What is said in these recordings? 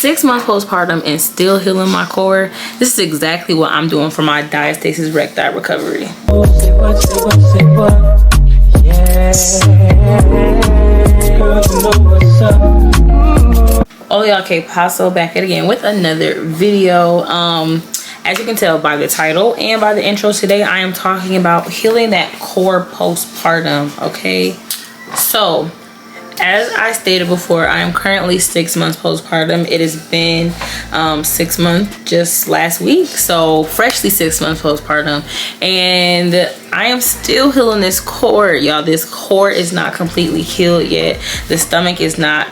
6 months postpartum and still healing my core. This is exactly what I'm doing for my diastasis recti recovery. Oh y'all, que paso, back at it again with another video. As you can tell by the title and by the intro, today I am talking about healing that core postpartum. Okay, so as I stated before, I am currently 6 months postpartum. It has been 6 months just last week, so freshly 6 months postpartum, and I am still healing this core, y'all. This core is not completely healed yet. The stomach is not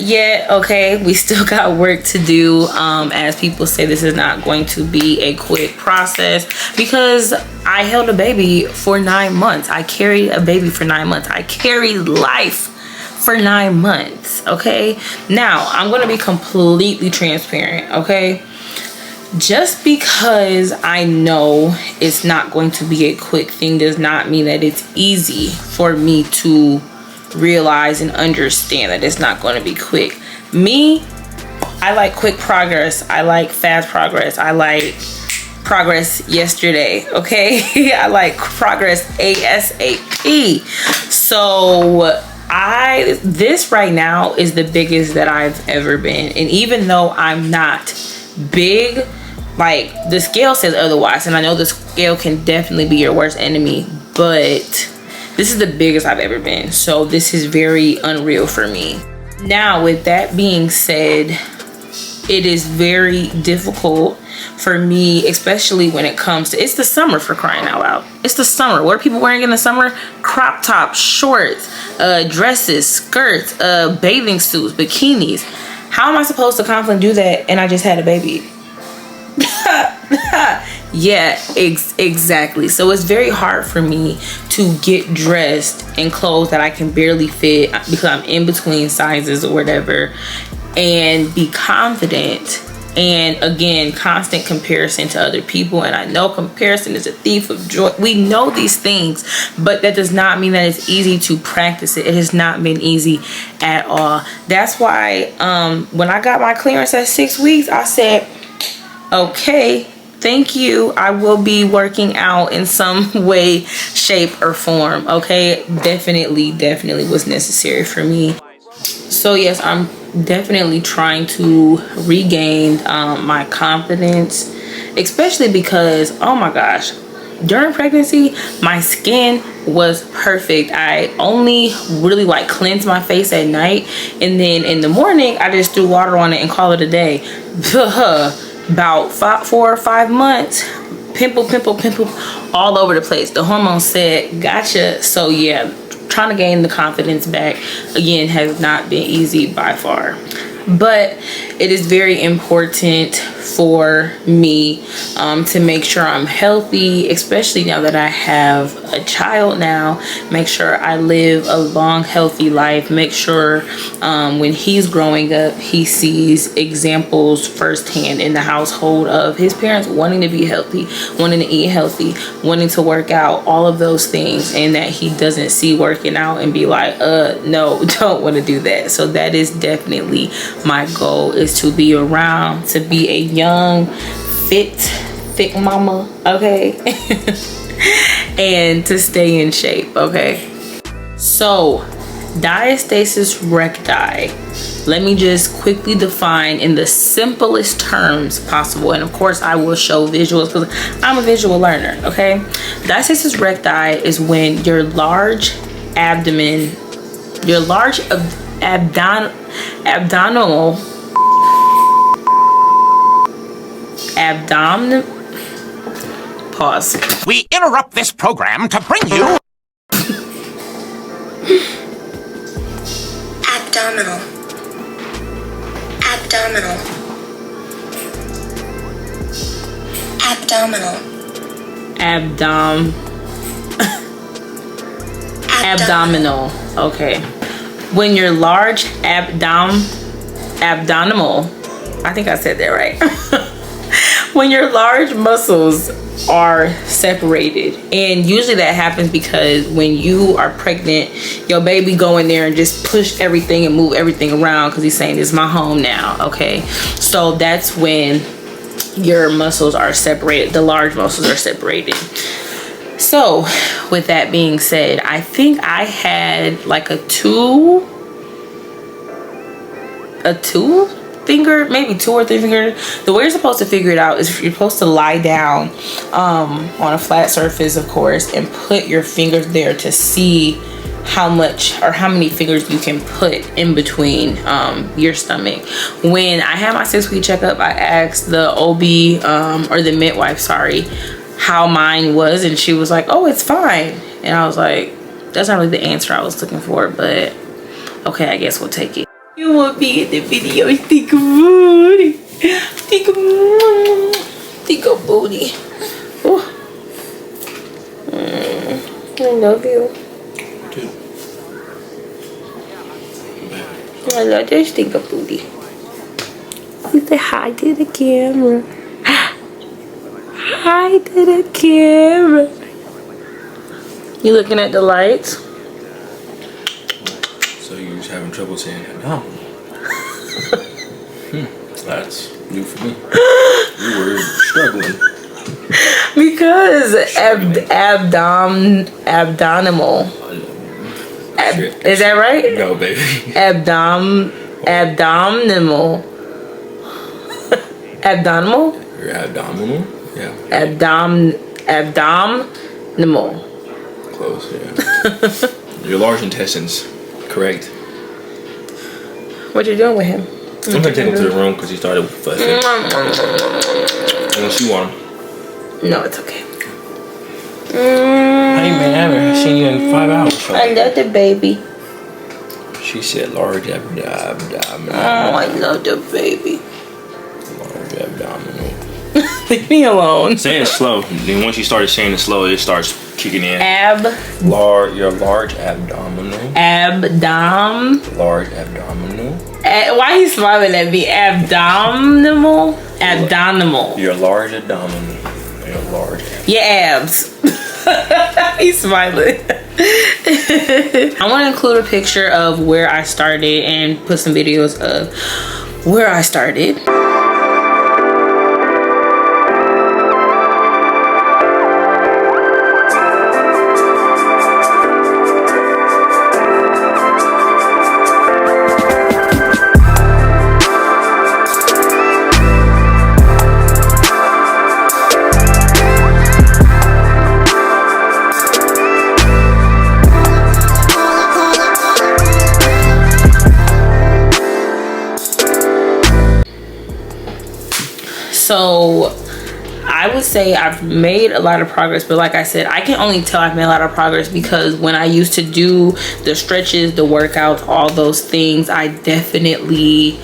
yet. Okay, we still got work to do. As people say, this is not going to be a quick process because I held a baby for 9 months. I carried a baby for 9 months. I carried life for 9 months. Okay, now I'm going to be completely transparent. Okay, just because I know it's not going to be a quick thing does not mean that it's easy for me to realize and understand that it's not going to be quick. Me, I like quick progress. I like fast progress. I like progress yesterday. Okay, I like progress ASAP. So this right now is the biggest that I've ever been, and even though I'm not big, like the scale says otherwise, and I know the scale can definitely be your worst enemy, but this is the biggest I've ever been. So this is very unreal for me. Now, with that being said, it is very difficult for me, especially when it comes to, it's the summer, for crying out loud. It's the summer. What are people wearing in the summer? Crop tops, shorts, dresses, skirts, bathing suits, bikinis. How am I supposed to confidently do that and I just had a baby? Yeah, exactly. So it's very hard for me to get dressed in clothes that I can barely fit because I'm in between sizes or whatever, and be confident. And again, constant comparison to other people, and I know comparison is a thief of joy. We know these things, but that does not mean that it's easy to practice it. It has not been easy at all. That's why when I got my clearance at 6 weeks, I said, okay, thank you. I will be working out in some way, shape, or form. Okay, definitely was necessary for me. So yes, I'm definitely trying to regain my confidence, especially because, oh my gosh, during pregnancy my skin was perfect. I only really like cleanse my face at night, and then in the morning I just threw water on it and call it a day. About 4 or 5 months, pimple all over the place. The hormones said gotcha. So yeah, trying to gain the confidence back again has not been easy by far, but it is very important for me to make sure I'm healthy, especially now that I have a child now. Make sure I live a long, healthy life. Make sure when he's growing up, he sees examples firsthand in the household of his parents wanting to be healthy, wanting to eat healthy, wanting to work out, all of those things, and that he doesn't see working out and be like, no, don't want to do that. So that is definitely my goal, is to be around, to be a young, fit mama, okay? And to stay in shape, okay? So diastasis recti, let me just quickly define in the simplest terms possible, and of course I will show visuals because I'm a visual learner, okay? Diastasis recti is when your large abdomen, your large abdominal pause. We interrupt this program to bring you abdominal abdominal. Okay, when your large abdominal, I think I said that right. when your large muscles are separated, and usually that happens because when you are pregnant, your baby go in there and just push everything and move everything around because he's saying, "This is my home now." Okay, so that's when your muscles are separated, the large muscles are separated. So with that being said, I think I had like a two finger, maybe 2 or 3 fingers. The way you're supposed to figure it out is you're supposed to lie down on a flat surface, of course, and put your fingers there to see how much or how many fingers you can put in between your stomach. When I had my 6-week checkup, I asked the OB or the midwife, sorry, how mine was, and she was like, "Oh, it's fine." And I was like, that's not really the answer I was looking for, but okay, I guess we'll take it. You won't be in the video. Think of booty. Think of booty. Ooh. I love you. I love this think of booty. You say hi to the camera. Hi to the camera. You looking at the lights? So you're just having trouble saying no. That's new for me. You were struggling. Because abdominal. Is that right? No, baby. Abdominal. Abdominal? Your abdominal? Yeah. Abdominal. Close, yeah. Your large intestines, correct. What you doing with him? I'm gonna take him to the room because he started fussing. Unless you want him. No, it's okay. I ain't been having seen you in 5 hours. I love the baby. She said large abdominal. Oh, I love the baby. Large abdominal. Leave me alone. Say it slow. Then once you started saying it slow, it starts kicking in. Your large abdominal. Large abdominal. Why are you smiling at me? Abdominal. Your large abdominal. Your large abdominal. Your abs. He's smiling. I want to include a picture of where I started and put some videos of where I started. So I would say I've made a lot of progress, but like I said, I can only tell I've made a lot of progress because when I used to do the stretches, the workouts, all those things, I definitely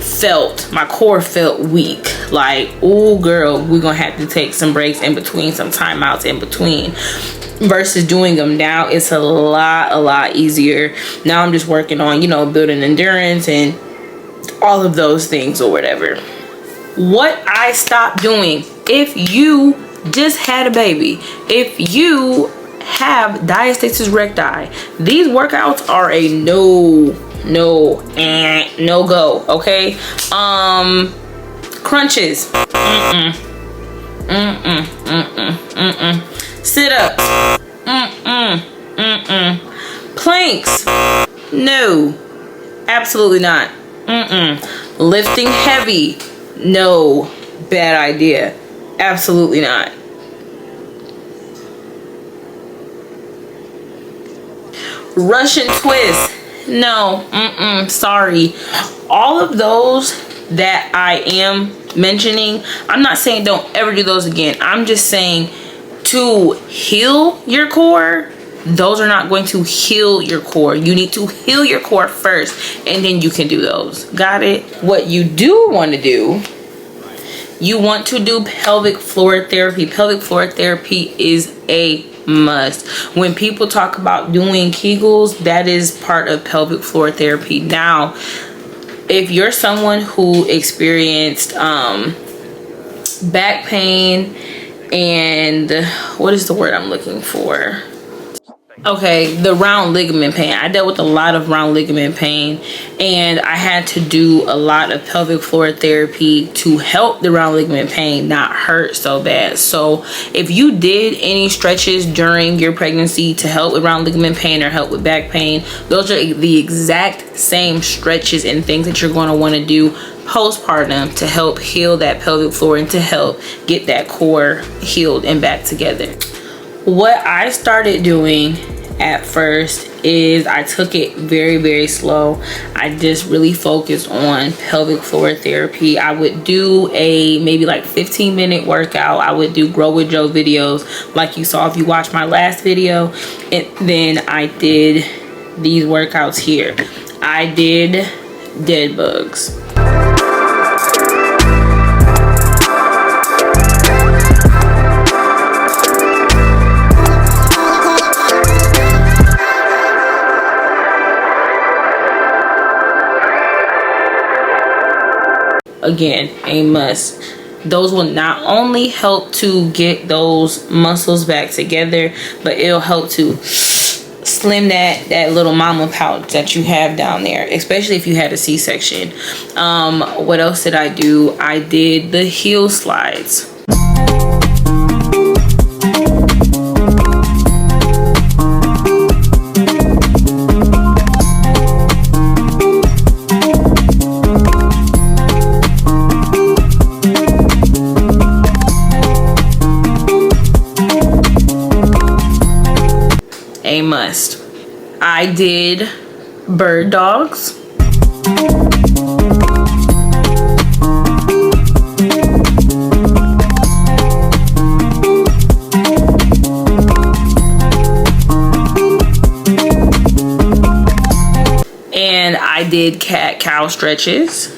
felt, my core felt weak. Like, oh girl, we're gonna have to take some breaks in between, some timeouts in between. Versus doing them now, it's a lot easier. Now I'm just working on, you know, building endurance and all of those things or whatever. What I stopped doing, if you just had a baby, if you have diastasis recti, these workouts are a no go, okay? Crunches, sit-ups, planks, no, absolutely not. Lifting heavy, no, bad idea, absolutely not. Russian twist, no, sorry. All of those that I am mentioning, I'm not saying don't ever do those again. I'm just saying to heal your core, those are not going to heal your core. You need to heal your core first, and then you can do those. Got it? What you do want to do, you want to do pelvic floor therapy. Pelvic floor therapy is a must. When people talk about doing Kegels, that is part of pelvic floor therapy. Now, if you're someone who experienced back pain, and what is the word I'm looking for? Okay, the round ligament pain. I dealt with a lot of round ligament pain, and I had to do a lot of pelvic floor therapy to help the round ligament pain not hurt so bad. So if you did any stretches during your pregnancy to help with round ligament pain or help with back pain, those are the exact same stretches and things that you're going to want to do postpartum to help heal that pelvic floor and to help get that core healed and back together. What I started doing at first is I took it very, very slow. I just really focused on pelvic floor therapy. I would do a maybe like 15-minute workout. I would do Grow with Joe videos like you saw if you watched my last video. And then I did these workouts here. I did dead bugs. Again, a must. Those will not only help to get those muscles back together, but it'll help to slim that little mama pouch that you have down there, especially if you had a C-section. What else did I do? I did the heel slides. A must. I did bird dogs. And I did cat-cow stretches.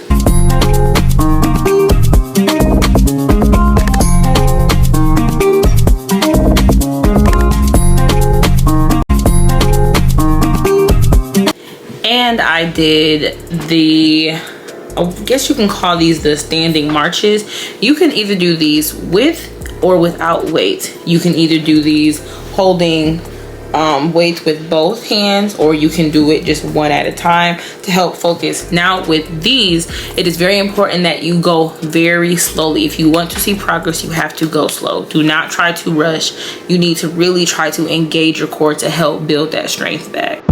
And I did the, I guess you can call these the standing marches. You can either do these with or without weight. You can either do these holding weights with both hands, or you can do it just one at a time to help focus. Now with these, it is very important that you go very slowly. If you want to see progress, you have to go slow. Do not try to rush. You need to really try to engage your core to help build that strength back.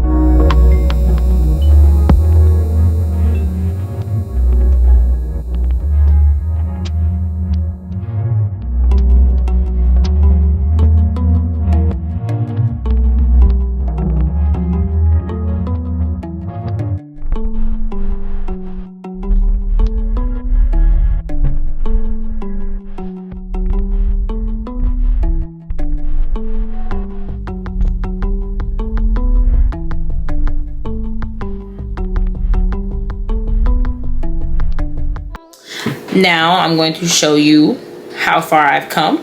Now I'm going to show you how far I've come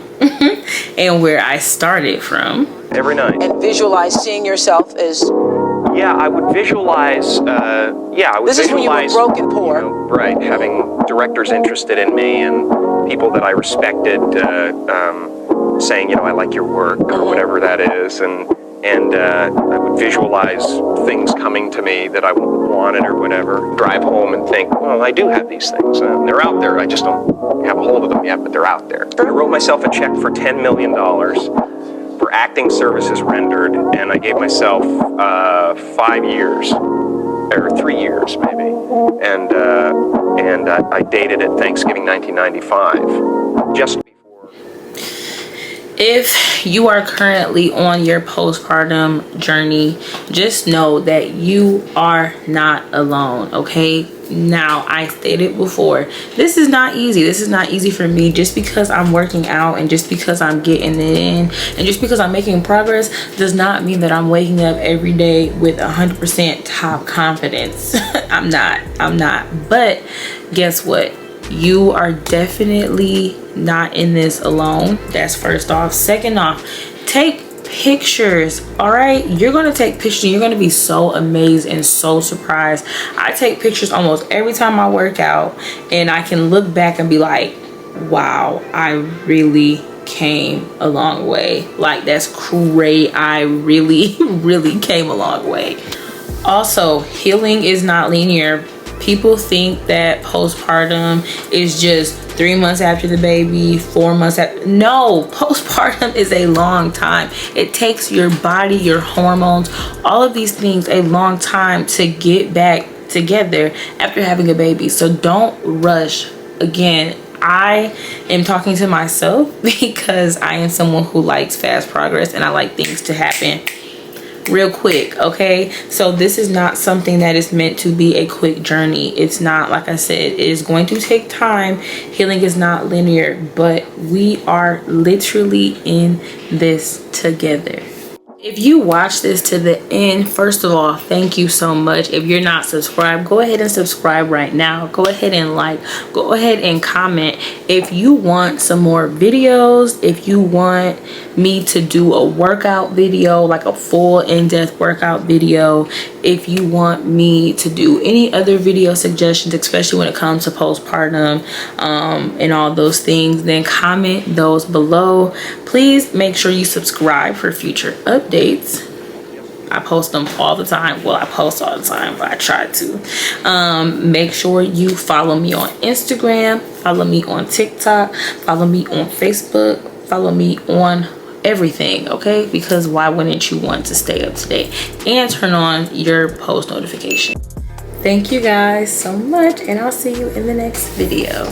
and where I started from. Every night. And visualize seeing yourself as... Yeah, I would visualize, This is when you were broken poor. You know, right, having directors interested in me and people that I respected saying, you know, I like your work or whatever that is. And I would visualize things coming to me that I wanted or whatever. Drive home and think, well, I do have these things. They're out there. I just don't have a hold of them yet, but they're out there. I wrote myself a check for $10 million for acting services rendered, and I gave myself 5 years, or 3 years maybe. And I dated it Thanksgiving 1995, just before. If you are currently on your postpartum journey, just know that you are not alone, okay? Now, I stated before, this is not easy. This is not easy for me. Just because I'm working out and just because I'm getting it in and just because I'm making progress does not mean that I'm waking up every day with 100% top confidence. I'm not. But guess what? You are definitely not in this alone. That's first off. Second off, take pictures. All right, you're gonna take pictures and you're gonna be so amazed and so surprised. I take pictures almost every time I work out, and I can look back and be like, wow, I really came a long way. Like, that's crazy. I really really came a long way. Also, healing is not linear. People think that postpartum is just 3 months after the baby, 4 months after. No, postpartum is a long time. It takes your body, your hormones, all of these things a long time to get back together after having a baby. So don't rush. Again, I am talking to myself because I am someone who likes fast progress and I like things to happen real quick. Okay, so this is not something that is meant to be a quick journey. It's not, like I said, it is going to take time. Healing is not linear, but we are literally in this together. If you watch this to the end, first of all, thank you so much. If you're not subscribed, go ahead and subscribe right now. Go ahead and like, go ahead and comment. If you want some more videos, if you want me to do a workout video, like a full in-depth workout video, if you want me to do any other video suggestions, especially when it comes to postpartum and all those things, then comment those below. Please make sure you subscribe for future updates. I post them all the time. Well, I post all the time, but I try to. Make sure you follow me on Instagram, follow me on TikTok, follow me on Facebook, follow me on everything, okay? Because why wouldn't you want to stay up to date and turn on your post notification? Thank you guys so much, and I'll see you in the next video.